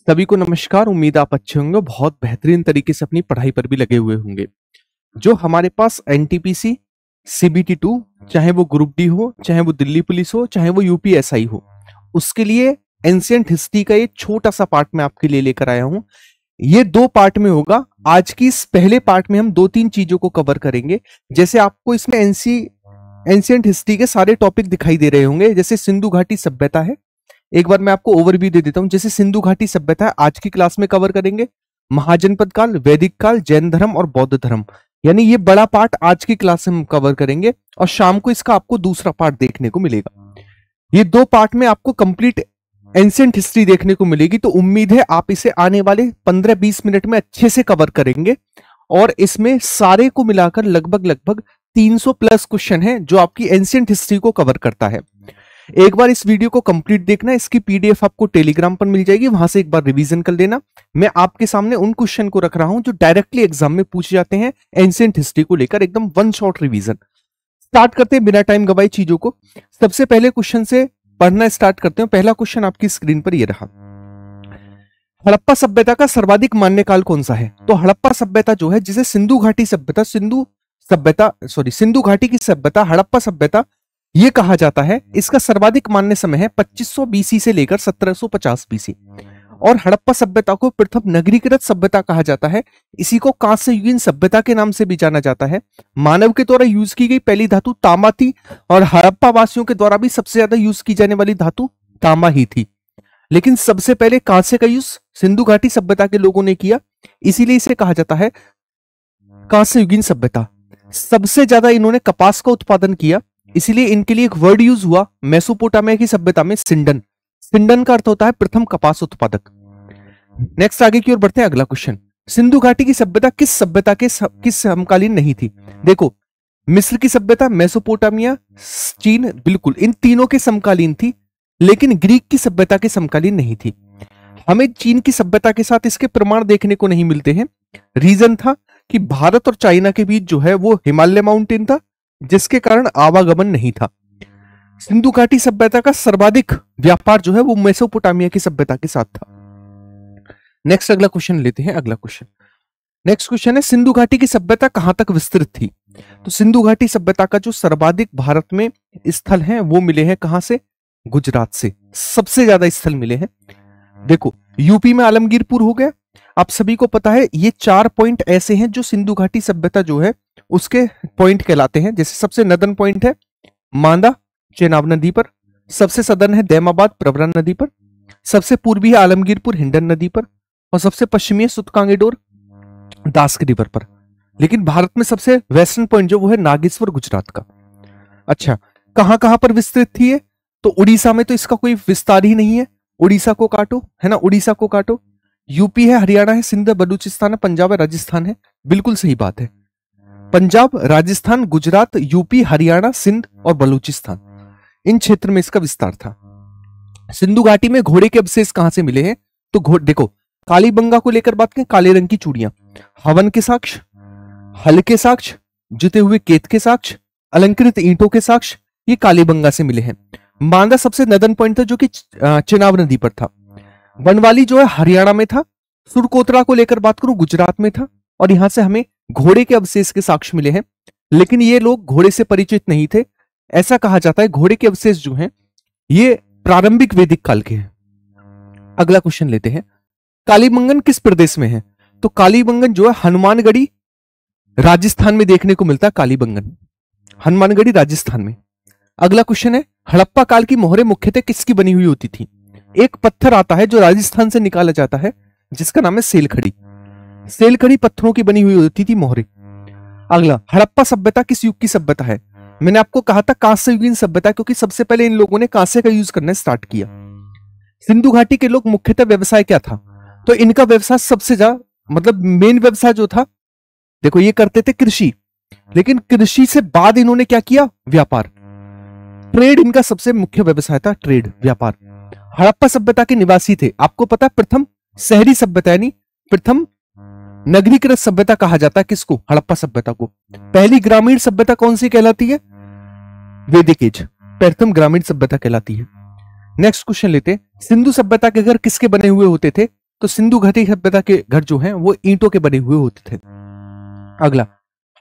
सभी को नमस्कार। उम्मीद आप अच्छे होंगे, बहुत बेहतरीन तरीके से अपनी पढ़ाई पर भी लगे हुए होंगे। जो हमारे पास एनटीपीसी सीबीटी 2, चाहे वो ग्रुप डी हो, चाहे वो दिल्ली पुलिस हो, चाहे वो यूपीएसआई हो, उसके लिए एंशिएंट हिस्ट्री का एक छोटा सा पार्ट मैं आपके लिए लेकर आया हूं। ये 2 पार्ट में होगा। आज की इस पहले पार्ट में हम 2-3 चीजों को कवर करेंगे। जैसे आपको इसमें एंशिएंट हिस्ट्री के सारे टॉपिक दिखाई दे रहे होंगे। जैसे सिंधु घाटी सभ्यता है, एक बार मैं आपको ओवरव्यू दे देता हूं। जैसे सिंधु घाटी सभ्यता है, आज की क्लास में कवर करेंगे। महाजनपद काल, वैदिक काल, जैन धर्म और बौद्ध धर्म, यानी ये बड़ा पार्ट आज की क्लास में हम कवर करेंगे और शाम को इसका आपको दूसरा पार्ट देखने को मिलेगा। ये 2 पार्ट में आपको कंप्लीट एंशिएंट हिस्ट्री देखने को मिलेगी। तो उम्मीद है आप इसे आने वाले 15-20 मिनट में अच्छे से कवर करेंगे और इसमें सारे को मिलाकर लगभग 300 प्लस क्वेश्चन है जो आपकी एंशिएंट हिस्ट्री को कवर करता है। एक बार इस वीडियो को कंप्लीट देखना, इसकी पीडीएफ आपको टेलीग्राम पर मिल जाएगी, वहां से एक बार रिवीजन कर लेना। मैं आपके सामने उन क्वेश्चन को रख रहा हूं जो डायरेक्टली एग्जाम में पूछे जाते हैं एंशिएंट हिस्ट्री को लेकर, एकदम वन शॉट रिवीजन। स्टार्ट करते हैं बिना टाइम गवाए चीजों को। सबसे पहले क्वेश्चन से पढ़ना स्टार्ट करते हैं। पहला क्वेश्चन आपकी स्क्रीन पर ये रहा। हड़प्पा सभ्यता का सर्वाधिक मान्य काल कौन सा है? तो हड़प्पा सभ्यता जो है, जिसे सिंधु घाटी की सभ्यता, हड़प्पा सभ्यता ये कहा जाता है, इसका सर्वाधिक मान्य समय है 2500 बीसी से लेकर 1750 बीसी। और हड़प्पा सभ्यता को प्रथम नगरीकृत सभ्यता कहा जाता है। इसी को कांस्य युगीन सभ्यता के नाम से भी जाना जाता है। मानव के द्वारा यूज की गई पहली धातु तांबा थी और हड़प्पा वासियों के द्वारा भी सबसे ज्यादा यूज की जाने वाली धातु तांबा ही थी। लेकिन सबसे पहले कांस्य का यूज सिंधु घाटी सभ्यता के लोगों ने किया, इसीलिए इसे कहा जाता है कांस्य युगीन सभ्यता। सबसे ज्यादा इन्होंने कपास का उत्पादन किया, इसीलिए इनके लिए एक वर्ड यूज हुआ मेसोपोटामिया की सभ्यता में, सिंडन। सिंडन का अर्थ होता है प्रथम कपास उत्पादक। नेक्स्ट आगे की ओर बढ़ते हैं। अगला क्वेश्चन, सिंधु घाटी की सभ्यता किस समकालीन नहीं थी? देखो, मिस्र की सभ्यता, मेसोपोटामिया, चीन, बिल्कुल इन तीनों के समकालीन थी, लेकिन ग्रीक की सभ्यता के समकालीन नहीं थी। हमें चीन की सभ्यता के साथ इसके प्रमाण देखने को नहीं मिलते हैं। रीजन था कि भारत और चाइना के बीच जो है वो हिमालय माउंटेन था, जिसके कारण आवागमन नहीं था। सिंधु घाटी सभ्यता का सर्वाधिक व्यापार जो है वो मेसोपोटामिया की सभ्यता के साथ था। नेक्स्ट अगला क्वेश्चन लेते हैं। अगला क्वेश्चन, नेक्स्ट क्वेश्चन है, सिंधु घाटी की सभ्यता कहां तक विस्तृत थी? तो सिंधु घाटी सभ्यता का जो सर्वाधिक भारत में स्थल हैं वो मिले हैं कहां से? गुजरात से सबसे ज्यादा स्थल मिले हैं। देखो, यूपी में आलमगीरपुर हो गया। आप सभी को पता है ये 4 पॉइंट ऐसे हैं जो सिंधु घाटी सभ्यता जो है उसके पॉइंट कहलाते हैं। जैसे सबसे नदन पॉइंट है मांदा चेनाब नदी पर, सबसे सदर्न है दैमाबाद प्रवरा नदी पर, सबसे पूर्वी है आलमगीरपुर हिंडन नदी पर, और सबसे पश्चिमी है सुतकांगेडोर दास्क रिवर पर। लेकिन भारत में सबसे वेस्टर्न पॉइंट जो वो है नागेश्वर गुजरात का। अच्छा, कहां कहां पर विस्तृत थी ये? तो उड़ीसा में तो इसका कोई विस्तार ही नहीं है, उड़ीसा को काटो, है ना, उड़ीसा को काटो। यूपी है, हरियाणा है, सिंध है, बलूचिस्तान है, पंजाब है, राजस्थान है। बिल्कुल सही बात है, पंजाब, राजस्थान, गुजरात, यूपी, हरियाणा, सिंध और बलूचिस्तान, इन क्षेत्र में इसका विस्तार था। सिंधु घाटी में घोड़े के अवशेष कहां से मिले हैं? तो देखो, कालीबंगा को लेकर बात करें, काले रंग की चूड़ियां, हवन के साक्ष्य, हल के साक्ष्य, जुते हुए केत के साक्ष्य, अलंकृत ईंटों के साक्ष्य, ये कालीबंगा से मिले हैं। मांदा सबसे नदन पॉइंट था जो कि चेनाब नदी पर था। बनवाली जो है हरियाणा में था। सुरकोतरा को लेकर बात करूं, गुजरात में था। और यहां से हमें घोड़े के अवशेष के साक्ष्य मिले हैं, लेकिन ये लोग घोड़े से परिचित नहीं थे। ऐसा कहा जाता है घोड़े के अवशेष जो हैं ये प्रारंभिक वैदिक काल के हैं। अगला क्वेश्चन लेते हैं, कालीबंगन किस प्रदेश में है? तो कालीबंगन जो है हनुमानगढ़ी राजस्थान में देखने को मिलता है। कालीबंगन हनुमानगढ़ी राजस्थान में। अगला क्वेश्चन है, हड़प्पा काल की मोहरें मुख्यतः किसकी बनी हुई होती थी? एक पत्थर आता है जो राजस्थान से निकाला जाता है, जिसका नाम है सेलखड़ी। सेलखड़ी पत्थरों की बनी हुई होती थी मोहरें। अगला, हड़प्पा सभ्यता किस युग की सभ्यता है? मैंने आपको कहा था कांस्य युगीन सभ्यता, क्योंकि सबसे पहले इन लोगों ने कांस्य का यूज करना स्टार्ट किया। सिंधु घाटी के लोग मुख्यतः व्यवसाय क्या था? तो इनका व्यवसाय सबसे ज्यादा, मतलब मेन व्यवसाय जो था, देखो ये करते थे कृषि, लेकिन कृषि से बाद इन्होंने क्या किया? व्यापार, ट्रेड इनका सबसे मुख्य व्यवसाय था, ट्रेड, व्यापार। हड़प्पा सभ्यता के निवासी थे। आपको पता है प्रथम शहरी सभ्यता यानी प्रथम नगरीकृत सभ्यता कहा जाता है किसको? हड़प्पा सभ्यता को। पहली ग्रामीण सभ्यता कौन सी कहलाती है? वैदिक एज, प्रथम ग्रामीण सभ्यता कहलाती है। नेक्स्ट क्वेश्चन लेते हैं, सिंधु सभ्यता के घर किसके बने हुए होते थे? तो सिंधु घाटी सभ्यता के घर जो हैं वो ईंटों के बने हुए होते थे। अगला,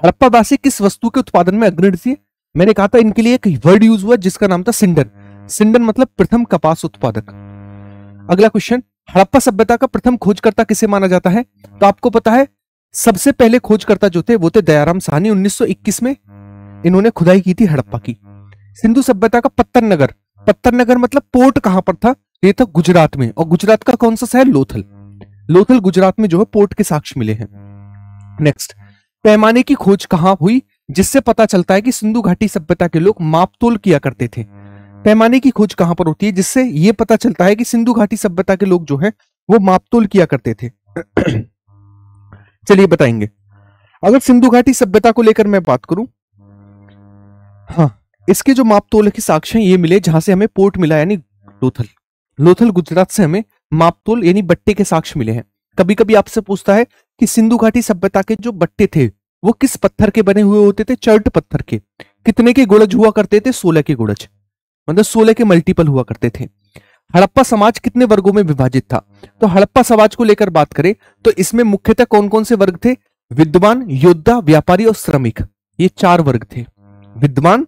हड़प्पावासी किस वस्तु के उत्पादन में अग्रणी थे? मैंने कहा था इनके लिए एक वर्ड यूज हुआ जिसका नाम था सिंडन। सिंडन मतलब प्रथम कपास उत्पादक। अगला क्वेश्चन, हड़प्पा सभ्यता का प्रथम खोजकर्ता किसे माना जाता है? तो आपको पता है सबसे पहले खोजकर्ता जो थे वो थे दयाराम साहनी। 1921 में इन्होंने खुदाई की थी हड़प्पा की। सिंधु सभ्यता का पत्तर नगर, पत्तर नगर मतलब पोर्ट कहां पर था? ये था गुजरात में। और गुजरात का कौन सा शहर? लोथल। लोथल गुजरात में जो है पोर्ट के साक्ष्य मिले हैं। नेक्स्ट, पैमाने की खोज कहां हुई जिससे पता चलता है कि सिंधु घाटी सभ्यता के लोग मापतोल किया करते थे? पैमाने की खोज कहां पर होती है जिससे यह पता चलता है कि सिंधु घाटी सभ्यता के लोग जो है वो मापतोल किया करते थे? चलिए बताएंगे। अगर सिंधु घाटी सभ्यता को लेकर मैं बात करूं, हाँ, इसके जो मापतोल के साक्ष्य ये मिले जहां से हमें पोर्ट मिला यानी लोथल। लोथल गुजरात से हमें मापतोल यानी बट्टे के साक्ष्य मिले हैं। कभी कभी आपसे पूछता है कि सिंधु घाटी सभ्यता के जो बट्टे थे वो किस पत्थर के बने हुए होते थे? चर्ट पत्थर के। कितने के गुड़ज हुआ करते थे? 16 के गुड़ज, मतलब 16 के मल्टीपल हुआ करते थे। हड़प्पा समाज कितने वर्गों में विभाजित था? तो हड़प्पा समाज को लेकर बात करें तो इसमें मुख्यतः कौन कौन से वर्ग थे? विद्वान, योद्धा, व्यापारी और श्रमिक। ये 4 वर्ग थे, विद्वान,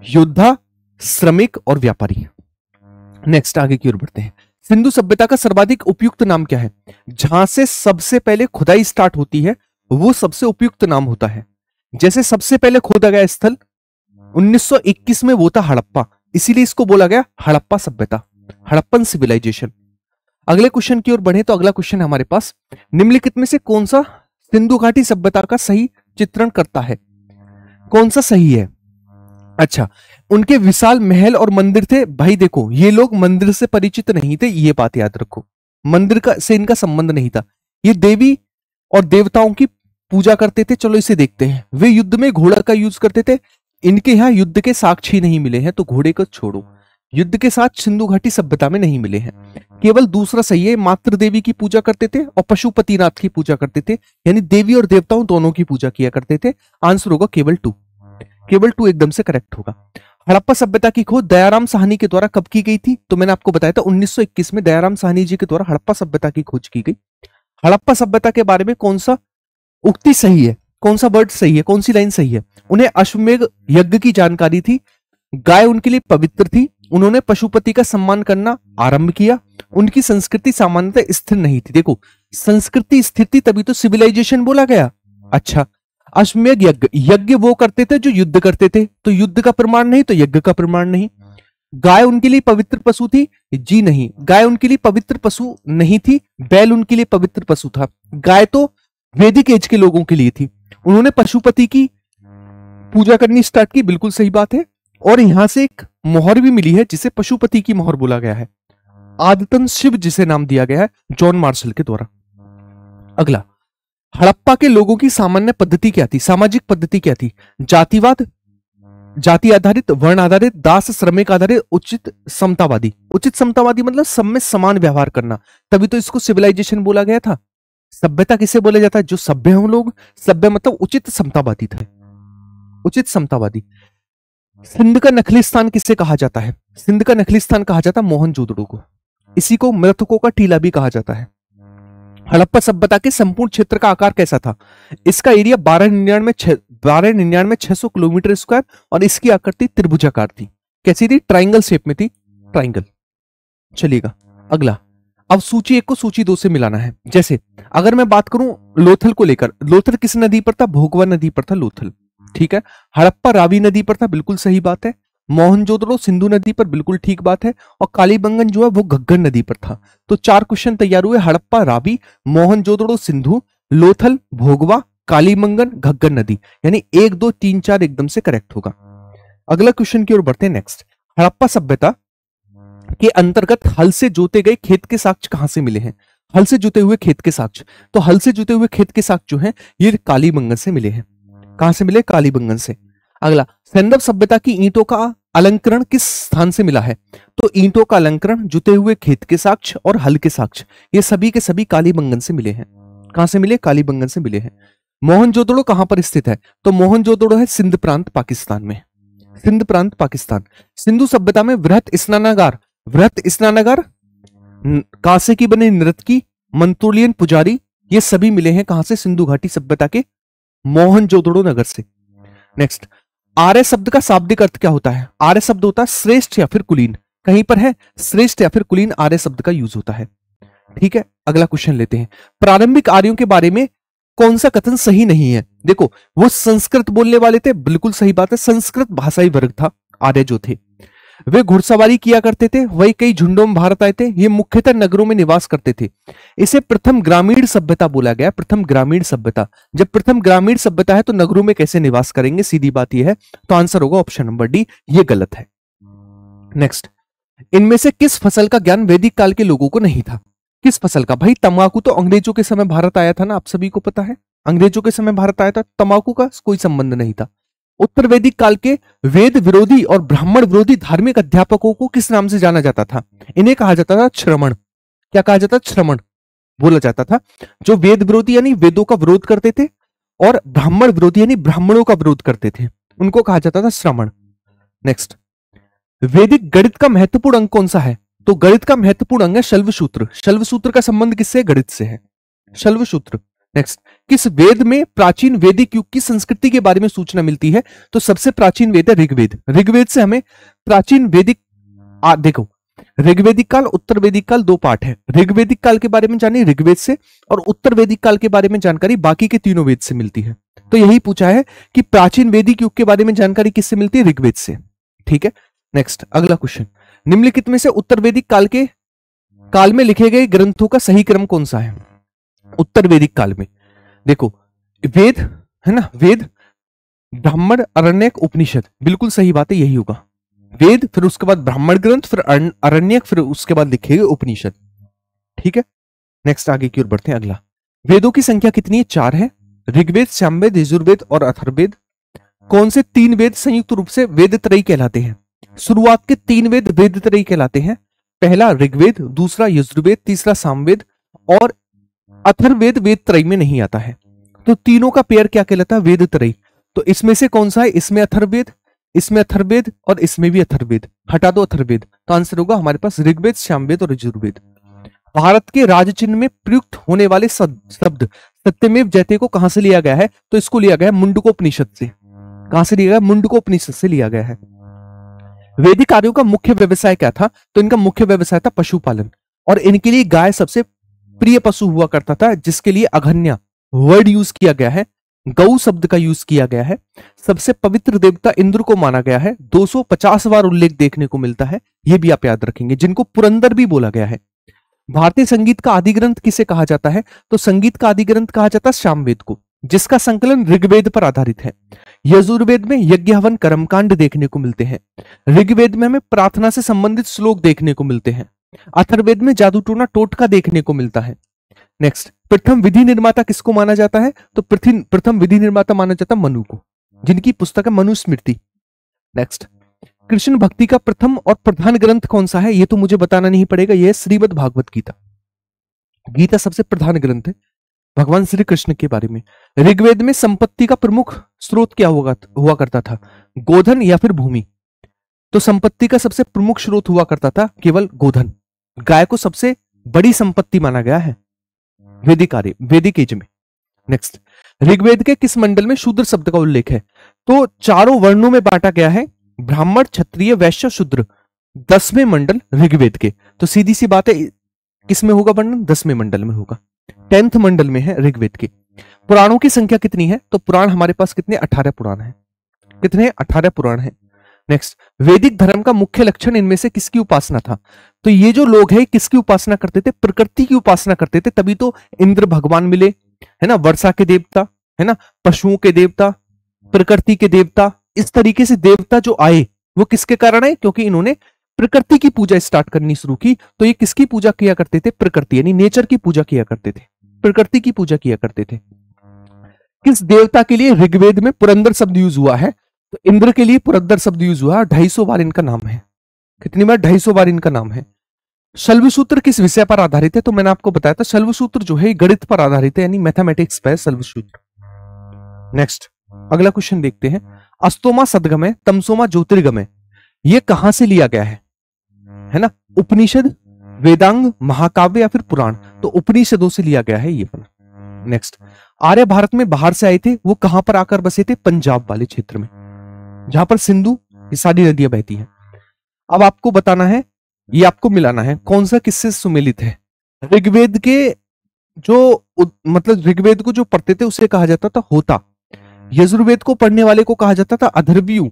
योद्धा, श्रमिक और व्यापारी। नेक्स्ट, आगे की ओर बढ़ते हैं। सिंधु सभ्यता का सर्वाधिक उपयुक्त नाम क्या है? जहां से सबसे पहले खुदाई स्टार्ट होती है वो सबसे उपयुक्त नाम होता है। जैसे सबसे पहले खोदा गया स्थल 1921 में वो था हड़प्पा, इसीलिए इसको बोला गया हड़प्पा सभ्यता, हड़प्पन सिविलाइजेशन। अगले क्वेश्चन की ओर बढ़े तो अगला क्वेश्चन हमारे पास, निम्नलिखित में से कौन सा सिंधु घाटी सभ्यता का सही चित्रण करता है? कौन सा सही है? अच्छा, उनके विशाल महल और मंदिर थे। भाई देखो, ये लोग मंदिर से परिचित नहीं थे, ये बात याद रखो। मंदिर का से इनका संबंध नहीं था। ये देवी और देवताओं की पूजा करते थे। चलो इसे देखते हैं। वे युद्ध में घोड़ा का यूज करते थे। इनके यहां युद्ध के साक्ष्य ही नहीं मिले हैं, तो घोड़े को छोड़ो, युद्ध के साथ सिंधु घाटी सभ्यता में नहीं मिले हैं। केवल दूसरा सही है, मातृ देवी की पूजा करते थे और पशुपतिनाथ की पूजा करते थे, यानी देवी और देवताओं दोनों की पूजा किया करते थे। आंसर होगा केवल 2, केवल 2 एकदम से करेक्ट होगा। हड़प्पा सभ्यता की खोज दयाराम साहनी के द्वारा कब की गई थी? तो मैंने आपको बताया था 1921 में दयाराम साहनी जी के द्वारा हड़प्पा सभ्यता की खोज की गई। हड़प्पा सभ्यता के बारे में कौन सा उक्ति सही है, कौन सा वर्ड सही है, कौन सी लाइन सही है? उन्हें अश्वमेध यज्ञ की जानकारी थी, गाय उनके लिए पवित्र थी, उन्होंने पशुपति का सम्मान करना आरंभ किया, उनकी संस्कृति सामान्यतः स्थिर नहीं थी। देखो, संस्कृति स्थिर थी तभी तो सिविलाइजेशन बोला गया। अच्छा, अश्वमेध यज्ञ, यज्ञ वो करते थे जो युद्ध करते थे, तो युद्ध का प्रमाण नहीं तो यज्ञ का प्रमाण नहीं। गाय उनके लिए पवित्र पशु थी? जी नहीं, गाय उनके लिए पवित्र पशु नहीं थी, बैल उनके लिए पवित्र पशु था। गाय तो वैदिक एज के लोगों के लिए थी। उन्होंने पशुपति की पूजा करनी स्टार्ट की, बिल्कुल सही बात है। और यहां से एक मोहर भी मिली है जिसे पशुपति की मोहर बोला गया है, आदतन शिव जिसे नाम दिया गया है जॉन मार्शल के द्वारा। अगला, हड़प्पा के लोगों की सामान्य पद्धति क्या थी, सामाजिक पद्धति क्या थी? जातिवाद, जाति आधारित, वर्ण आधारित, दास श्रमिक आधारित, उचित समतावादी। उचित समतावादी मतलब सब में समान व्यवहार करना, तभी तो इसको सिविलाइजेशन बोला गया था। सभ्यता किसे बोला जाता है? जो सभ्य हो लोग, सभ्य मतलब उचित समतावादी थे, उचित समतावादी। सिंध का नखली स्थान किसे कहा जाता है? सिंध का नखली स्थान कहा जाता है मोहनजोदड़ो को। इसी को मृतकों का टीला भी कहा जाता है। हड़प्पा सभ्यता के संपूर्ण क्षेत्र का आकार कैसा था? इसका एरिया 1299 600 किलोमीटर स्क्वायर और इसकी आकृति त्रिभुजाकार थी। कैसी थी? ट्राइंगल शेप में थी, ट्राइंगल। चलिएगा अगला, अब सूची 1 को सूची 2 से मिलाना है। जैसे अगर मैं बात करूं लोथल को लेकर, लोथल किस नदी पर था? भोगवा नदी पर था लोथल, ठीक है। हड़प्पा रावी नदी पर था, बिल्कुल सही बात है। मोहनजोदड़ो सिंधु नदी पर, बिल्कुल ठीक बात है। और कालीबंगन जो है वो घग्गर नदी पर था। तो 4 क्वेश्चन तैयार हुए, हड़प्पा रावी, मोहनजोदड़ो सिंधु, लोथल, भोगवा, कालीबंगन, घग्गर नदी, यानी 1 2 3 4 एकदम से करेक्ट होगा। अगला क्वेश्चन की ओर बढ़ते हैं। नेक्स्ट, हड़प्पा सभ्यता के अंतर्गत हल से जोते गए खेत के साक्ष्य कहां से मिले हैं? हल से जुते हुए खेत के साक्ष्य, तो हल से जुते हुए खेत के साक्ष्य जो हैं ये कालीबंगन से मिले हैं। कहां से मिले? कालीबंगन से। अगला, सैंधव सभ्यता की ईंटों का अलंकरण किस स्थान से मिला है? तो ईंटों का अलंकरण, जुते हुए खेत के साक्ष्य और हल के साक्ष्य, ये सभी के सभी कालीबंगन से मिले हैं। कहां से मिले? कालीबंगन से मिले हैं। मोहनजोदड़ो कहां पर स्थित है? तो मोहनजोदड़ो है सिंध प्रांत पाकिस्तान में, सिंध प्रांत पाकिस्तान। सिंधु सभ्यता में वृहत स्नानागार, वृहत स्नानागार कांसे की बनी नृत्यकी, मंत्रोलियन पुजारी, ये सभी मिले हैं कहां से? सिंधु घाटी सभ्यता के मोहनजोदड़ो नगर से। नेक्स्ट, आर्य शब्द का शाब्दिक अर्थ क्या होता है? आर्य शब्द होता है श्रेष्ठ या फिर कुलीन। कहीं पर है श्रेष्ठ या फिर कुलीन आर्य शब्द का यूज होता है। ठीक है, अगला क्वेश्चन लेते हैं। प्रारंभिक आर्यों के बारे में कौन सा कथन सही नहीं है? देखो, वो संस्कृत बोलने वाले थे, बिल्कुल सही बात है, संस्कृत भाषाई वर्ग था आर्य जो थे। वे घुड़सवारी किया करते थे, वही कई झुंडों में भारत आए थे, ये मुख्यतः नगरों में निवास करते थे। इसे प्रथम ग्रामीण सभ्यता बोला गया, प्रथम ग्रामीण सभ्यता। जब प्रथम ग्रामीण सभ्यता है तो नगरों में कैसे निवास करेंगे? सीधी बात यह है, तो आंसर होगा ऑप्शन नंबर डी, ये गलत है। नेक्स्ट, इनमें से किस फसल का ज्ञान वैदिक काल के लोगों को नहीं था? किस फसल का? भाई तंबाकू तो अंग्रेजों के समय भारत आया था ना, आप सभी को पता है, अंग्रेजों के समय भारत आया था, तंबाकू का कोई संबंध नहीं था। उत्तर वैदिक काल के वेद विरोधी और ब्राह्मण विरोधी धार्मिक अध्यापकों को किस नाम से जाना जाता था? इन्हें कहा जाता था श्रमण। क्या कहा जाता? श्रमण बोला जाता था। जो वेद विरोधी यानी वेदों का विरोध करते थे और ब्राह्मण विरोधी यानी ब्राह्मणों का विरोध करते थे, उनको कहा जाता था श्रमण। नेक्स्ट, वैदिक गणित का महत्वपूर्ण अंग कौन सा है? तो गणित का महत्वपूर्ण अंग है शल्व सूत्र। शल्व सूत्र का संबंध किससे? गणित से है, शल्व सूत्र। नेक्स्ट, किस वेद में प्राचीन वैदिक युग की संस्कृति के बारे में सूचना मिलती है? तो सबसे प्राचीन वेद है ऋग्वेद। ऋग्वेद से हमें प्राचीन वैदिक देखो, ऋग्वेदिक काल उत्तर वैदिक काल दो पार्ट है। ऋग्वेदिक काल के बारे में जानिए ऋग्वेद से, और उत्तर वैदिक काल के बारे में जानकारी बाकी के तीनों वेद से मिलती है। तो यही पूछा है कि प्राचीन वैदिक युग के बारे में जानकारी किससे मिलती है? ऋग्वेद से। ठीक है, नेक्स्ट अगला क्वेश्चन, निम्नलिखित में से उत्तर वैदिक काल में लिखे गए ग्रंथों का सही क्रम कौन सा है? उत्तर वैदिक काल में देखो, वेद है ना, वेद, ब्राह्मण, अरण्यक, उपनिषद, बिल्कुल सही बात है, यही होगा। वेद, फिर उसके बाद ब्राह्मण ग्रंथ, फिर अरण्यक, फिर उसके बाद लिखे गए उपनिषद। ठीक है, नेक्स्ट आगे की ओर बढ़ते हैं। अगला, वेदों की संख्या कितनी है? 4 है। ऋग्वेद, सामवेद, यजुर्वेद और अथर्ववेद। कौन से 3 वेद संयुक्त रूप से वेदत्रयी कहलाते हैं? शुरुआत के 3 वेद वेदत्रयी कहलाते हैं। पहला ऋग्वेद, दूसरा यजुर्वेद, तीसरा सामवेद, और अथर्ववेद वेदत्रयी में नहीं आता है। तो तीनों का पेयर क्या कहलाता है? वेदत्रयी। तो इसमें से कौन सा है? इसमें अथर्ववेद, इसमें अथर्ववेद और इसमें भी अथर्ववेद। हटा दो अथर्ववेद, तो आंसर होगा हमारे पास ऋग्वेद, सामवेद और यजुर्वेद। भारत के राज चिन्ह में प्रयुक्त होने वाले शब्द सत्यमेव जयते को कहां से लिया गया है? तो इसको लिया गया है मुंडकोपनिषद से। कहां से लिया गया? मुंडकोपनिषद से लिया गया है। वैदिक आर्यों का मुख्य व्यवसाय क्या था? तो इनका मुख्य व्यवसाय था पशुपालन, और इनके लिए गाय सबसे प्रिय पशु हुआ करता था, जिसके लिए अघन्या वर्ड यूज किया गया है, गौ शब्द का यूज किया गया है। सबसे पवित्र देवता इंद्र को माना गया है, 250 बार उल्लेख देखने को मिलता है, यह भी आप याद रखेंगे, जिनको पुरंदर भी बोला गया है। भारतीय संगीत का आदि ग्रंथ किसे कहा जाता है? तो संगीत का आदि ग्रंथ कहा जाता है सामवेद को, जिसका संकलन ऋग्वेद पर आधारित है। यजुर्वेद में यज्ञ हवन कर्मकांड देखने को मिलते हैं। ऋग्वेद में हमें प्रार्थना से संबंधित श्लोक देखने को मिलते हैं। अथर्ववेद में जादू टोना टोटका देखने को मिलता है। नेक्स्ट, प्रथम विधि निर्माता किसको माना जाता है? तो प्रथम विधि निर्माता माना जाता है मनु को, जिनकी पुस्तक है मनुस्मृति। नेक्स्ट, कृष्ण भक्ति का प्रथम और प्रधान ग्रंथ कौन सा है? यह तो मुझे बताना नहीं पड़ेगा, यह है श्रीमद् भागवत गीता। गीता सबसे प्रधान ग्रंथ है भगवान श्री कृष्ण के बारे में। ऋग्वेद में संपत्ति का प्रमुख स्रोत क्या हुआ करता था? गोधन या फिर भूमि? तो संपत्ति का सबसे प्रमुख स्रोत हुआ करता था केवल गोधन। गाय को सबसे बड़ी संपत्ति माना गया है वैदिक एज में। नेक्स्ट, ऋग्वेद के किस मंडल में शूद्र शब्द का उल्लेख है? तो चारों वर्णों में बांटा गया है, ब्राह्मण, क्षत्रिय, वैश्य, शूद्र। 10वें मंडल ऋग्वेद के, तो सीधी सी बात है किसमें होगा वर्णन? 10वें मंडल में होगा। 10th मंडल में है ऋग्वेद के। पुराणों की संख्या कितनी है? तो पुराण हमारे पास कितने? 18 पुराण है। कितने? 18 पुराण है। नेक्स्ट, वैदिक धर्म का मुख्य लक्षण इनमें से किसकी उपासना था? तो ये जो लोग हैं किसकी उपासना करते थे? प्रकृति की उपासना करते थे, तभी तो इंद्र भगवान मिले, है ना, वर्षा के देवता, है ना, पशुओं के देवता, प्रकृति के देवता। इस तरीके से देवता जो आए वो किसके कारण आए? क्योंकि इन्होंने प्रकृति की पूजा स्टार्ट करनी शुरू की। तो ये किसकी पूजा किया करते थे? प्रकृति यानी नेचर की पूजा किया करते थे, प्रकृति की पूजा किया करते थे। किस देवता के लिए ऋग्वेद में पुरंदर शब्द यूज हुआ है? तो इंद्र के लिए पुरंदर शब्द यूज हुआ, 250 बार इनका नाम है। कितनी बार? 250 बार इनका नाम है। शल्व सूत्र किस विषय पर आधारित है? तो मैंने आपको बताया था शल्व सूत्र जो है गणित पर आधारित है, यानी मैथमेटिक्स पर शल्व सूत्र। नेक्स्ट अगला क्वेश्चन देखते हैं, अस्तोमा सदगमय, तमसोमा ज्योतिर्गमय, ये कहां से लिया गया है ना? उपनिषद, वेदांग, महाकाव्य या फिर पुराण? तो उपनिषदों से लिया गया है ये वाला। नेक्स्ट, आर्य भारत में बाहर से आए थे, वो कहां पर आकर बसे थे? पंजाब वाले क्षेत्र में, जहां पर सिंधु ये सारी नदियां बहती हैं। अब आपको बताना है, ये आपको मिलाना है कौन सा किससे सुमेलित है। ऋग्वेद के जो मतलब ऋग्वेद को जो पढ़ते थे उसे कहा जाता था होता, यजुर्वेद को पढ़ने वाले को कहा जाता था अधर्व्यू,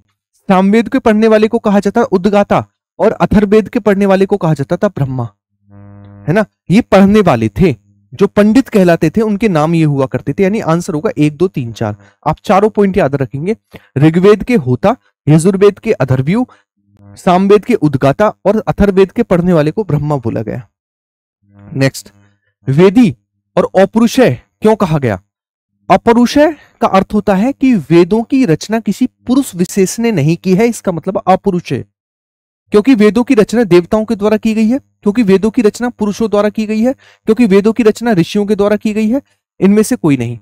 सामवेद के पढ़ने वाले को कहा जाता उद्गाता, और अथर्ववेद के पढ़ने वाले को कहा जाता था ब्रह्मा, है ना। ये पढ़ने वाले थे, जो पंडित कहलाते थे उनके नाम ये हुआ करते थे। यानी आंसर होगा 1 2 3 4। आप चारों पॉइंट याद रखेंगे, ऋग्वेद के होता, यजुर्वेद के अधर्व्यू, सामवेद के उद्गाता और अथर्ववेद के पढ़ने वाले को ब्रह्मा बोला गया। नेक्स्ट, वेदी और अपौरुषेय क्यों कहा गया? अपौरुषेय का अर्थ होता है कि वेदों की रचना किसी पुरुष विशेष ने नहीं की है, इसका मतलब अपौरुषेय। क्योंकि वेदों की रचना देवताओं के द्वारा की गई है, क्योंकि वेदों की रचना पुरुषों द्वारा की गई है, क्योंकि वेदों की रचना ऋषियों के द्वारा की गई है, इनमें से कोई नहीं।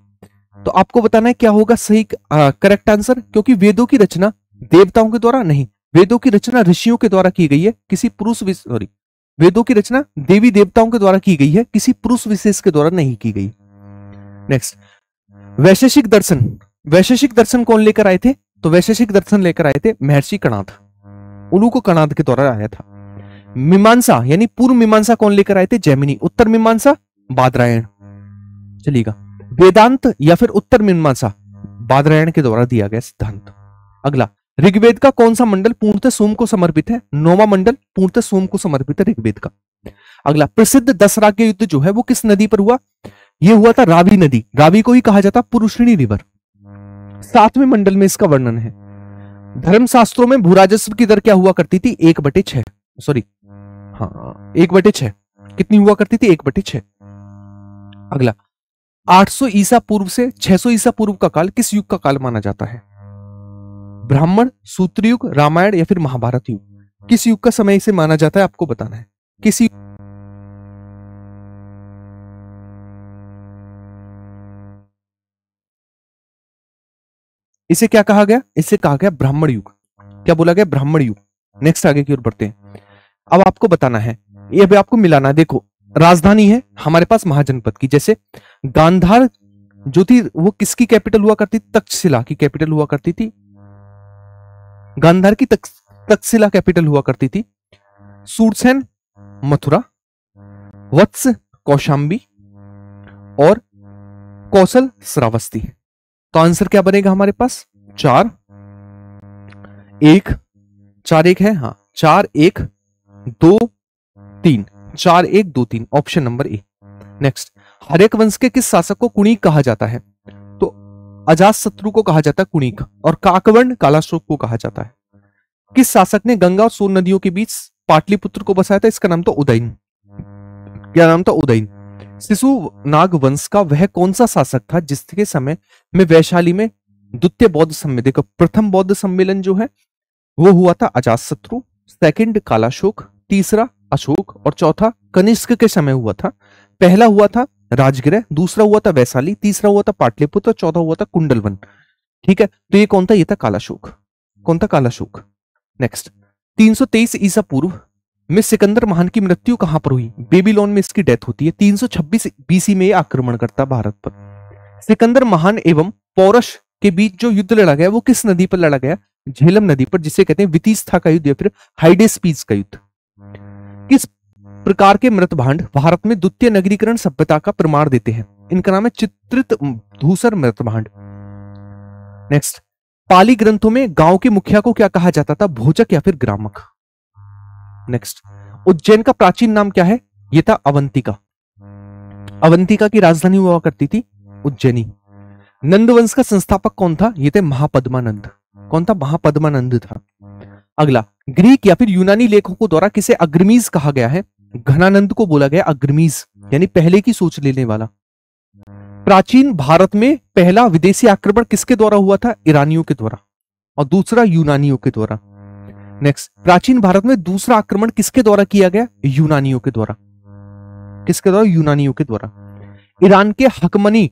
तो आपको बताना है क्या होगा सही करेक्ट आंसर। क्योंकि वेदों की रचना देवताओं के द्वारा नहीं, वेदों की रचना ऋषियों के द्वारा की गई है, किसी पुरुष सॉरी वेदों की रचना देवी देवताओं के द्वारा की गई है, किसी पुरुष विशेष के द्वारा नहीं की गई। नेक्स्ट, वैशेषिक दर्शन। वैशेषिक दर्शन कौन लेकर आए थे? तो वैशेषिक दर्शन लेकर आए थे महर्षि कणाद, उनको कणाद के द्वारा आया था। मीमांसा यानी पूर्व मीमांसा कौन लेकर आए थे? जैमिनी। उत्तर मीमांसा बादरायण, चलिएगा। वेदांत या फिर उत्तर मीमांसा बादरायण के द्वारा दिया गया सिद्धांत। अगला, ऋग्वेद का कौन सा मंडल पूर्णतः सोम को समर्पित है? 9वां मंडल पूर्णतः सोम को समर्पित है ऋग्वेद का। अगला, प्रसिद्ध दसराज्य युद्ध जो है वो किस नदी पर हुआ? ये हुआ था रावी नदी, रावी को ही कहा जाता पुरुषिणी रिवर। 7वें मंडल में इसका वर्णन है। धर्मशास्त्रों में भूराजस्व की दर क्या हुआ करती थी? 1/6। सॉरी, हाँ 1/6। कितनी हुआ करती थी? 1/6। अगला, 800 ईसा पूर्व से 600 ईसा पूर्व का काल किस युग का काल माना जाता है? ब्राह्मण, सूत्र युग, रामायण या फिर महाभारत युग? किस युग का समय इसे माना जाता है आपको बताना है। किस युग? इसे क्या कहा गया? इसे कहा गया ब्राह्मण युग। क्या बोला गया? ब्राह्मण युग। नेक्स्ट आगे की ओर बढ़ते हैं। अब आपको बताना है, ये भी आपको मिलाना है। देखो, राजधानी है हमारे पास महाजनपद की, जैसे गांधार जो थी वो किसकी कैपिटल हुआ करती थी? तक्षशिला की कैपिटल हुआ करती थी। गांधार की तक्षशिला कैपिटल हुआ करती थी। सूरसेन मथुरा, वत्स कौशांबी और कौशल श्रावस्ती। तो आंसर क्या बनेगा हमारे पास? 4 1 4 1 है, हाँ 4 1 2 3 4 1 2 3, option number A. Next, Haryanka वंश के किस शासक को कुणिक कहा जाता है? तो अजातशत्रु को कहा जाता है कुणिक, और काकवर्ण कालाशोक को कहा जाता है। किस शासक ने गंगा और सोन नदियों के बीच पाटलिपुत्र को बसाया था? इसका नाम था उदयन। क्या नाम था? उदयन। शिशुनाग वंश का वह कौन सा शासक था जिसके समय में वैशाली में द्वितीय बौद्ध सम्मेलन, देखो प्रथम बौद्ध सम्मेलन जो है वो हुआ था अजातशत्रु, सेकंड कालाशोक, तीसरा अशोक और चौथा कनिष्क के समय हुआ था। पहला हुआ था राजगृह, दूसरा हुआ था वैशाली, तीसरा हुआ था पाटलिपुत्र, चौथा हुआ था कुंडलवन। ठीक है, तो ये कौन था? ये था कालाशोक। कौन था? कालाशोक। नेक्स्ट, 323 ईसा पूर्व में सिकंदर महान की मृत्यु कहां पर हुई? बेबीलोन में इसकी डेथ होती है। 326 बीसी में आक्रमण करता भारत पर। सिकंदर महान एवं पौरश के बीच जो युद्ध लड़ा गया वो किस नदी पर लड़ा गया? झेलम नदी पर, जिसे कहते हैं वितीस्था का युद्ध या फिर हाइडेस्पीस का युद्ध। किस प्रकार के मृत भांड भारत में द्वितीय नगरीकरण सभ्यता का प्रमाण देते हैं? इनका नाम है चित्रित धूसर मृत भांड। नेक्स्ट, पाली ग्रंथों में गांव के मुखिया को क्या कहा जाता था? भोजक या फिर ग्रामक। नेक्स्ट, उज्जैन का प्राचीन नाम क्या है? यह था अवंतिका। अवंतिका की राजधानी हुआ करती थी उज्जैनी। नंदवंश का संस्थापक कौन था? ये थे महापद्मानंद। कौन था? महापद्मानंद था। अगला, ग्रीक या फिर यूनानी लेखकों द्वारा किसे अग्रमीज कहा गया है? घनानंद को बोला गया अग्रमीज, यानी पहले की सोच लेने वाला। प्राचीन भारत में पहला विदेशी आक्रमण किसके द्वारा हुआ था? ईरानियों के द्वारा, और दूसरा यूनानियों के द्वारा। नेक्स्ट, प्राचीन भारत में दूसरा आक्रमण किसके द्वारा किया गया? यूनानियों के द्वारा। किसके द्वारा? यूनानियों के द्वारा। ईरान के हकमनी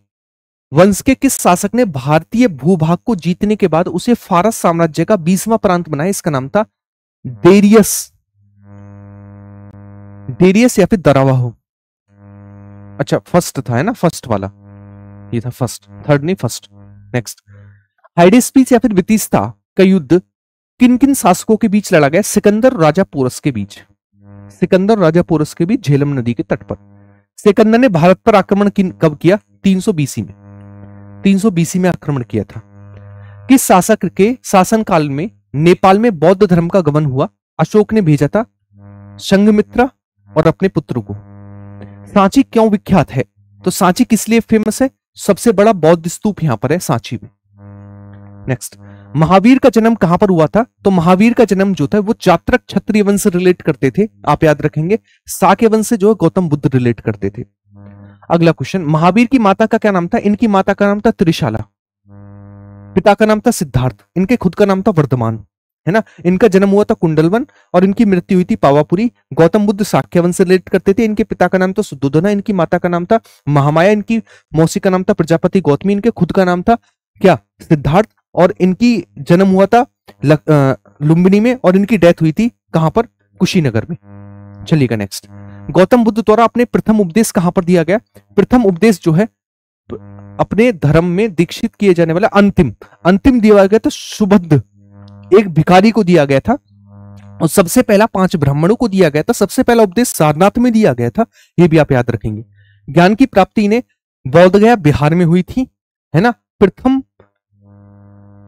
वंश के किस शासक ने भारतीय भूभाग को जीतने के बाद उसे फारस साम्राज्य का 20वां प्रांत बनाया? इसका नाम था डेरियस। डेरियस या फिर दरावाहो? अच्छा फर्स्ट था, है ना, फर्स्ट वाला ये था, फर्स्ट, थर्ड नहीं फर्स्ट। नेक्स्ट, हाइडेस्पीस या फिर वितिस्ता का युद्ध किन किन शासकों के बीच लड़ा गया? सिकंदर और राजा पोरस के बीच। सिकंदर और राजा पोरस के बीच झेलम नदी के तट पर। सिकंदर ने भारत पर आक्रमण कब किया? 300 बीसी में। 300 बीसी में आक्रमण किया था। किस शासक के शासनकाल में नेपाल में बौद्ध धर्म का गमन हुआ? अशोक ने भेजा था संघमित्रा और अपने पुत्र को। सांची क्यों विख्यात है? तो सांची किस लिए फेमस है? सबसे बड़ा बौद्ध स्तूप यहां पर है सांची में। नेक्स्ट, महावीर का जन्म कहां पर हुआ था? तो महावीर का जन्म जो था वो जात्रक क्षत्रिय वंश से रिलेट करते थे, आप याद रखेंगे। साक्य वंश से जो है गौतम बुद्ध रिलेट करते थे। अगला क्वेश्चन, महावीर की माता का क्या नाम था? इनकी माता का नाम था त्रिशाला, पिता का नाम था सिद्धार्थ, इनके खुद का नाम था वर्धमान, है ना। इनका जन्म हुआ था कुंडलवन और इनकी मृत्यु हुई थी पावापुरी। गौतम बुद्ध साक्य वंश से रिलेट करते थे। इनके पिता का नाम था सुद्धोधना, इनकी माता का नाम था महामाया, इनकी मौसी का नाम था प्रजापति गौतमी, इनके खुद का नाम था क्या? सिद्धार्थ। और इनकी जन्म हुआ था लुम्बिनी में और इनकी डेथ हुई थी कहां पर? कुशीनगर में। चलिएगा नेक्स्ट, गौतम बुद्ध द्वारा अपने प्रथम उपदेश कहां पर दिया गया? प्रथम उपदेश जो है अपने धर्म में दीक्षित किए जाने वाला अंतिम दिया गया था सुबद्ध, एक भिखारी को दिया गया था। और सबसे पहला 5 ब्राह्मणों को दिया गया था। सबसे पहला उपदेश सारनाथ में दिया गया था, ये भी आप याद रखेंगे। ज्ञान की प्राप्ति इन्हें बोध गया बिहार में हुई थी, है ना। प्रथम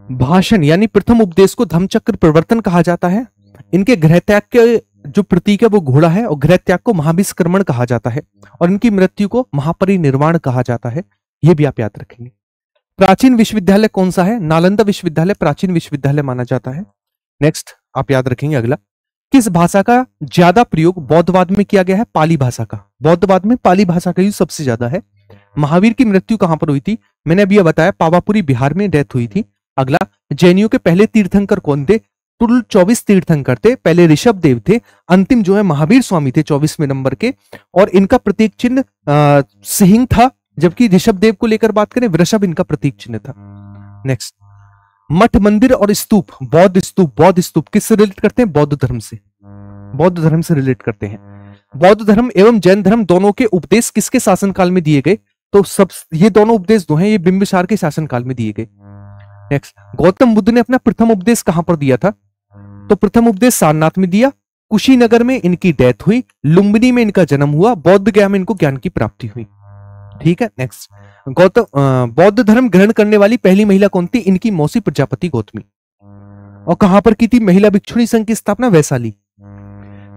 भाषण यानी प्रथम उपदेश को धम्मचक्र प्रवर्तन कहा जाता है। इनके गृह त्याग के जो प्रतीक है वो घोड़ा है और गृह त्याग को महाभिष्क्रमण कहा जाता है और इनकी मृत्यु को महापरिनिर्वाण कहा जाता है, ये भी आप याद रखेंगे। प्राचीन विश्वविद्यालय कौन सा है? नालंदा विश्वविद्यालय प्राचीन विश्वविद्यालय माना जाता है। नेक्स्ट आप याद रखेंगे अगला, किस भाषा का ज्यादा प्रयोग बौद्धवाद में किया गया है? पाली भाषा का। बौद्धवाद में पाली भाषा का यूज सबसे ज्यादा है। महावीर की मृत्यु कहां पर हुई थी? मैंने अभी बताया पावापुरी बिहार में डेथ हुई थी। अगला, जैनियों के पहले तीर्थंकर कौन थे? कुल 24 तीर्थंकर थे। पहले ऋषभ देव थे, अंतिम जो है महावीर स्वामी थे 24वें नंबर के, और इनका प्रतीक चिन्ह सिंह था, जबकि ऋषभ देव को लेकर बात करें वृषभ इनका प्रतीक चिन्ह था। नेक्स्ट, मठ मंदिर और स्तूप, बौद्ध स्तूप किससे रिलेट करते हैं? बौद्ध धर्म से। बौद्ध धर्म से रिलेट करते हैं। बौद्ध धर्म एवं जैन धर्म दोनों के उपदेश किसके शासनकाल में दिए गए? तो सब ये दोनों उपदेश जो हैं ये बिंबिसार के शासनकाल में दिए गए। नेक्स्ट, गौतम बुद्ध ने अपना प्रथम उपदेश कहां पर दिया था? तो प्रथम उपदेश सारनाथ में दिया, कुशीनगर में इनकी डेथ हुई, लुम्बिनी में इनका जन्म हुआ, बौद्ध गया में इनको ज्ञान की प्राप्ति हुई। ठीक है। नेक्स्ट, बौद्ध धर्म ग्रहण करने वाली पहली महिला कौन थी? इनकी मौसी प्रजापति गौतमी। और कहां पर की थी महिला भिक्षुणी संघ की स्थापना? वैशाली।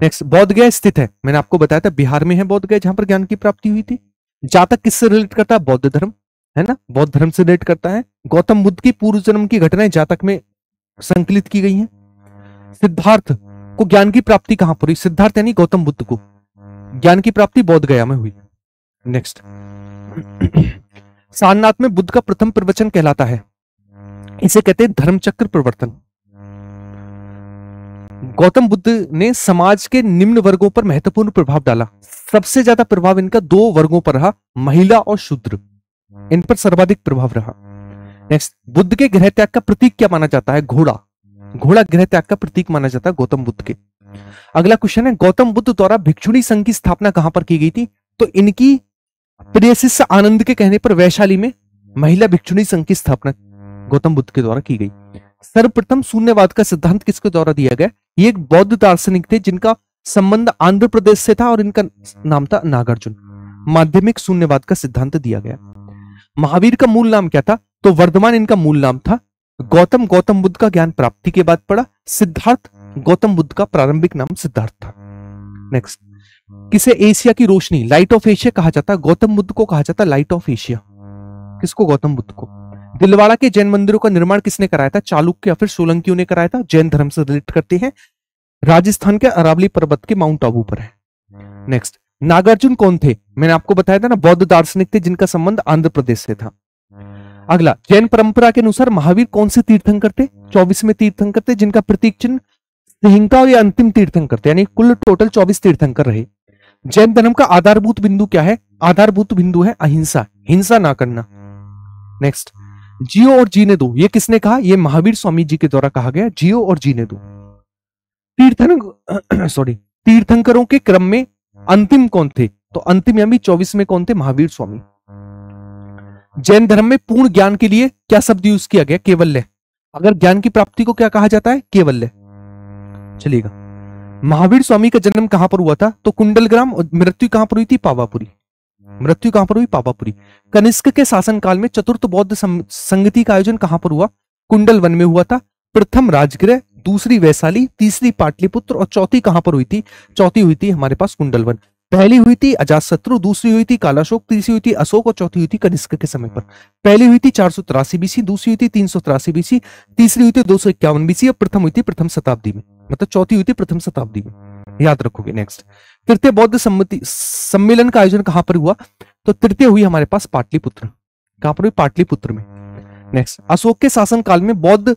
नेक्स्ट, बौद्ध गया स्थित है, मैंने आपको बताया था बिहार में है बौद्ध गया, जहां पर ज्ञान की प्राप्ति हुई थी। जातक किससे रिलेट करता है? बौद्ध धर्म, है ना, बौद्ध धर्म से रिलेट करता है। गौतम बुद्ध की पूर्व जन्म की घटनाएं जातक में संकलित की गई हैं। सिद्धार्थ को ज्ञान की प्राप्ति कहां पर हुई? सिद्धार्थ यानी गौतम बुद्ध को ज्ञान की प्राप्ति बौद्ध गया में हुई। नेक्स्ट, सारनाथ में बुद्ध का प्रथम प्रवचन कहलाता है, इसे कहते हैं धर्मचक्र प्रवर्तन। गौतम बुद्ध ने समाज के निम्न वर्गों पर महत्वपूर्ण प्रभाव डाला। सबसे ज्यादा प्रभाव इनका 2 वर्गों पर रहा, महिला और शूद्र, इन पर सर्वाधिक प्रभाव रहा। नेक्स्ट, बुद्ध के गृह त्याग का प्रतीक क्या माना जाता है? घोड़ा। घोड़ा गृह त्याग का प्रतीक माना जाता है गौतम बुद्ध के। अगला क्वेश्चन है, गौतम बुद्ध द्वारा भिक्षुणी संघ की स्थापना कहां पर की गई थी? तो इनकी प्रिय शिष्य आनंद के कहने पर वैशाली में महिला भिक्षुणी संघ की स्थापना गौतम बुद्ध के द्वारा की गई। सर्वप्रथम शून्यवाद का सिद्धांत किसके द्वारा दिया गया? ये एक बौद्ध दार्शनिक थे जिनका संबंध आंध्र प्रदेश से था और इनका नाम था नागार्जुन। माध्यमिक शून्यवाद का सिद्धांत दिया गया। महावीर का मूल नाम क्या था? तो वर्धमान इनका मूल नाम था। गौतम बुद्ध का ज्ञान प्राप्ति के बाद पड़ा। सिद्धार्थ गौतम बुद्ध का प्रारंभिक नाम सिद्धार्थ था। नेक्स्ट, किसे एशिया की रोशनी लाइट ऑफ एशिया कहा जाता है? गौतम बुद्ध को कहा जाता है लाइट ऑफ एशिया। किसको? गौतम बुद्ध को। दिलवाड़ा के जैन मंदिरों का निर्माण किसने कराया था? चालुक्य या फिर सोलंकियों ने कराया था। जैन धर्म से रिलेट करते हैं, राजस्थान के अरावली पर्वत के माउंट आबू पर है। नेक्स्ट, नागार्जुन कौन थे? मैंने आपको बताया था ना, बौद्ध दार्शनिक थे जिनका संबंध आंध्र प्रदेश से था। अगला, जैन परंपरा के अनुसार महावीर कौन से तीर्थंकर थे? 24वें तीर्थंकर थे जिनका प्रतीक चिन्ह सिंहिका और अंतिम तीर्थंकर थे, यानी कुल टोटल 24 तीर्थंकर रहे। जैन धर्म का आधारभूत बिंदु क्या है? आधारभूत बिंदु है अहिंसा, हिंसा ना करना। नेक्स्ट, जियो और जीने दो, ये किसने कहा? ये महावीर स्वामी जी के द्वारा कहा गया, जियो और जीने दो। तीर्थंकरों के क्रम में अंतिम कौन थे? तो अंतिम यानी 24वें कौन थे? महावीर स्वामी। जैन धर्म में पूर्ण ज्ञान के लिए क्या शब्द यूज किया गया? केवल्य। अगर ज्ञान की प्राप्ति को क्या कहा जाता है? केवल्य। चलिएगा, महावीर स्वामी का जन्म कहां पर हुआ था? तो कुंडलग्राम। और मृत्यु कहां पर हुई थी? पावापुरी। मृत्यु कहां पर हुई? पावापुरी। कनिष्क के शासनकाल में चतुर्थ बौद्ध संगति का आयोजन कहां पर हुआ? कुंडल वन में हुआ था। प्रथम राजगृह, दूसरी वैशाली, तीसरी पाटलिपुत्र और चौथी कहां पर हुई थी? चौथी हुई थी हमारे पास कुंडलवन। पहली हुई थी अजातशत्रु, दूसरी हुई थी कालाशोक, तीसरी हुई थी अशोक और चौथी हुई थी कनिष्क के समय पर। पहली हुई थी 483 बीसी, दूसरी हुई थी 383 बीसी, तीसरी हुई थी 251 बीसी और प्रथम हुई थी प्रथम शताब्दी में, मतलब चौथी हुई थी प्रथम शताब्दी में। याद रखोगे। नेक्स्ट, तृतीय बौद्ध सम्मेलन का आयोजन कहां पर हुआ? तो तृतीय हुई हमारे पास पाटलिपुत्र। कहां पर हुई? पाटलिपुत्र में। नेक्स्ट, अशोक के शासनकाल में बौद्ध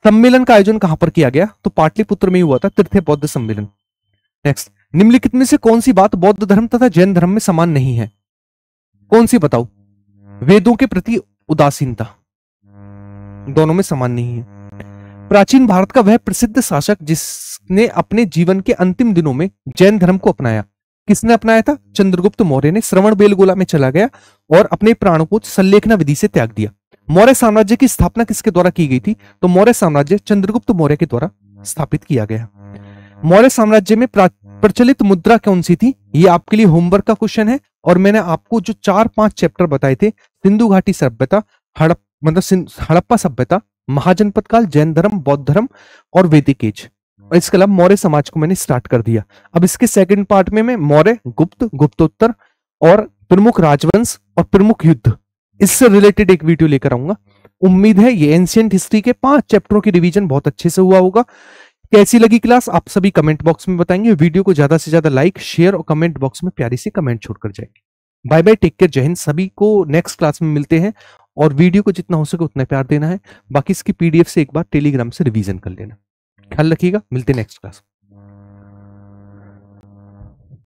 सम्मेलन का आयोजन कहां पर किया गया? तो पाटलिपुत्र में ही हुआ था तृतीय बौद्ध सम्मेलन। नेक्स्ट, निम्नलिखित में से कौन सी बात बौद्ध धर्म तथा जैन धर्म में समान नहीं है? कौन सी बताओ? वेदों के प्रति उदासीनता, दोनों में समान नहीं है। प्राचीन भारत का वह प्रसिद्ध शासक जिसने अपने जीवन के अंतिम दिनों में जैन धर्म को अपनाया, किसने अपनाया था? चंद्रगुप्त मौर्य ने श्रवण बेलगोला में चला गया और अपने प्राणों को संलेखना विधि से त्याग दिया। मौर्य साम्राज्य की स्थापना किसके द्वारा की गई थी? तो मौर्य साम्राज्य चंद्रगुप्त मौर्य के द्वारा स्थापित किया गया। मौर्य साम्राज्य में प्रचलित मुद्रा कौन सी थी? ये आपके लिए होमवर्क का क्वेश्चन है। और मैंने आपको जो 4-5 चैप्टर बताए थे, सिंधु घाटी सभ्यता, हड़प्पा सभ्यता, महाजनपद काल, जैन धर्म, बौद्ध धर्म और वैदिक एज, और इसके अलावा मौर्य समाज को मैंने स्टार्ट कर दिया। अब इसके सेकंड पार्ट में मैं मौर्य, गुप्त, गुप्तोत्तर और प्रमुख राजवंश और प्रमुख युद्ध, इससे रिलेटेड एक वीडियो लेकर आऊंगा। उम्मीद है ये एंशिएंट हिस्ट्री के 5 चैप्टरों की रिवीजन बहुत अच्छे से हुआ होगा। कैसी लगी क्लास आप सभी कमेंट बॉक्स में बताएंगे। वीडियो को ज्यादा से ज्यादा लाइक, शेयर और कमेंट बॉक्स में प्यारी सी कमेंट छोड़कर जाएंगे। बाय बाय, टेक केयर, जय हिंद। सभी को नेक्स्ट क्लास में मिलते हैं और वीडियो को जितना हो सके उतना प्यार देना है। बाकी इसकी पीडीएफ से एक बार टेलीग्राम से रिवीजन कर लेना। ख्याल रखिएगा, मिलते हैं नेक्स्ट क्लास।